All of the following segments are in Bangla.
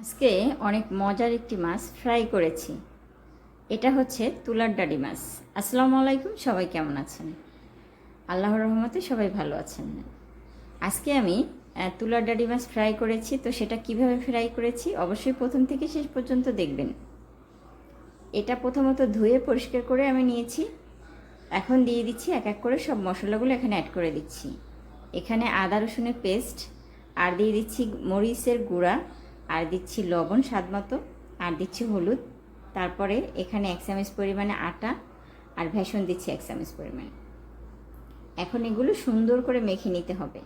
আজকে অনেক মজার একটি মাছ ফ্রাই করেছি। এটা হচ্ছে তুলার ডাঁড়ি মাছ। আসসালামু আলাইকুম, সবাই কেমন আছেন? আল্লাহর রহমতে সবাই ভালো আছেন। আজকে আমি তুলার ডাঁড়ি মাছ ফ্রাই করেছি। তো সেটা কিভাবে ফ্রাই করেছি অবশ্যই প্রথম থেকে শেষ পর্যন্ত দেখবেন। এটা প্রথমত ধুয়ে পরিষ্কার করে আমি নিয়েছি। এখন দিয়ে দিচ্ছি এক এক করে সব মশলাগুলো এখানে অ্যাড করে দিচ্ছি। এখানে আদা রসুনের পেস্ট, আর দিয়ে দিচ্ছি মরিচের গুঁড়া, আর দিচ্ছি লবণ স্বাদ মতো, আর দিচ্ছি হলুদ। তারপরে এখানে 1 চামচ পরিমাণে আটা, আর ভেষণ দিচ্ছি 1 চামচ পরিমাণে। এখন এগুলো সুন্দর করে মেখে নিতে হবে।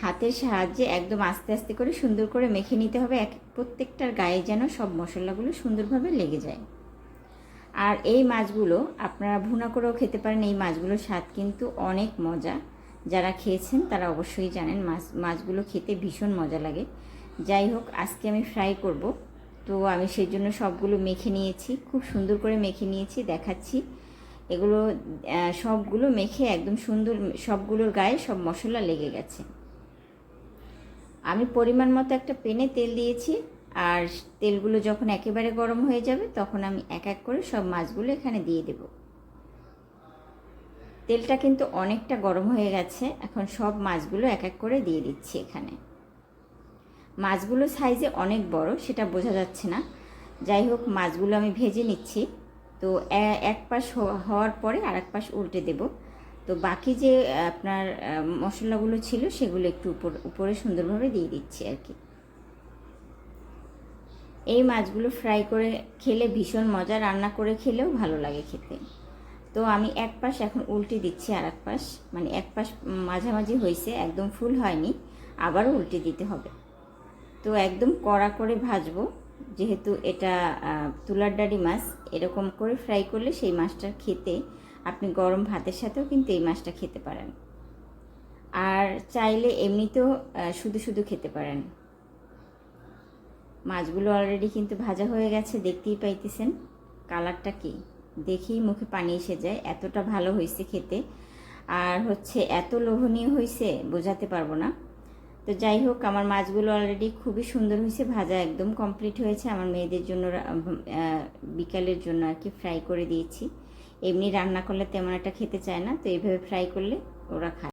হাতের সাহায্যে একদম আস্তে আস্তে করে সুন্দর করে মেখে নিতে হবে, প্রত্যেকটার গায়ে যেন সব মশলাগুলো সুন্দরভাবে লেগে যায়। আর এই মাছগুলো আপনারা ভুনা করেও খেতে পারেন। এই মাছগুলোর স্বাদ কিন্তু অনেক মজা। যারা খেয়েছেন তারা অবশ্যই জানেন মাছগুলো খেতে ভীষণ মজা লাগে। যাই হোক, আজকে আমি ফ্রাই করব, তো আমি সেই জন্য সবগুলো মেখে নিয়েছি, খুব সুন্দর করে মেখে নিয়েছি, দেখাচ্ছি। এগুলো সবগুলো মেখে একদম সুন্দর, সবগুলোর গায়ে সব মশলা লেগে গেছে। আমি পরিমাণ মতো একটা প্যানে তেল দিয়েছি, আর তেলগুলো যখন একেবারে গরম হয়ে যাবে তখন আমি এক এক করে সব মাছগুলো এখানে দিয়ে দেব। তেলটা কিন্তু অনেকটা গরম হয়ে গেছে। এখন সব মাছগুলো এক এক করে দিয়ে দিচ্ছি এখানে। মাছগুলো সাইজে অনেক বড়, সেটা বোঝা যাচ্ছে না। যাই হোক, মাছগুলো আমি ভেজে নিচ্ছি। তো এক পাশ হওয়ার পরে আর এক পাশ উল্টে দেব। তো বাকি যে আপনার মশলাগুলো ছিল সেগুলো একটু উপরে সুন্দরভাবে দিয়ে দিচ্ছি আর কি। এই মাছগুলো ফ্রাই করে খেলে ভীষণ মজা, রান্না করে খেলেও ভালো লাগে খেতে। তো আমি এক পাশ এখন উল্টে দিচ্ছি, আর এক পাশ, মানে এক পাশ মাঝামাঝি হয়েছে, একদম ফুল হয়নি, আবারও উল্টে দিতে হবে। তো একদম কড়া করে ভাজবো, যেহেতু এটা তুলার ডাঁড়ি মাছ। এরকম করে ফ্রাই করলে সেই মাছটা খেতে, আপনি গরম ভাতের সাথেও কিন্তু এই মাছটা খেতে পারেন, আর চাইলে এমনিতেও শুধু শুধু খেতে পারেন। মাছগুলো অলরেডি কিন্তু ভাজা হয়ে গেছে, দেখতেই পাইতেছেন কালারটা কি, দেখেই মুখে পানি এসে যায়, এতটা ভালো হয়েছে খেতে। আর হচ্ছে এত লোভনীয় হয়েছে বোঝাতে পারবো না। তো যাই হোক, আমার মাছগুলো অলরেডি খুবই সুন্দর হয়েছে, ভাজা একদম কমপ্লিট হয়েছে। আমার মেয়েদের জন্য বিকালের জন্য আর কি ফ্রাই করে দিয়েছি। এমনি রান্না করলে তেমন একটা খেতে চায় না, তো এইভাবে ফ্রাই করলে ওরা খায়।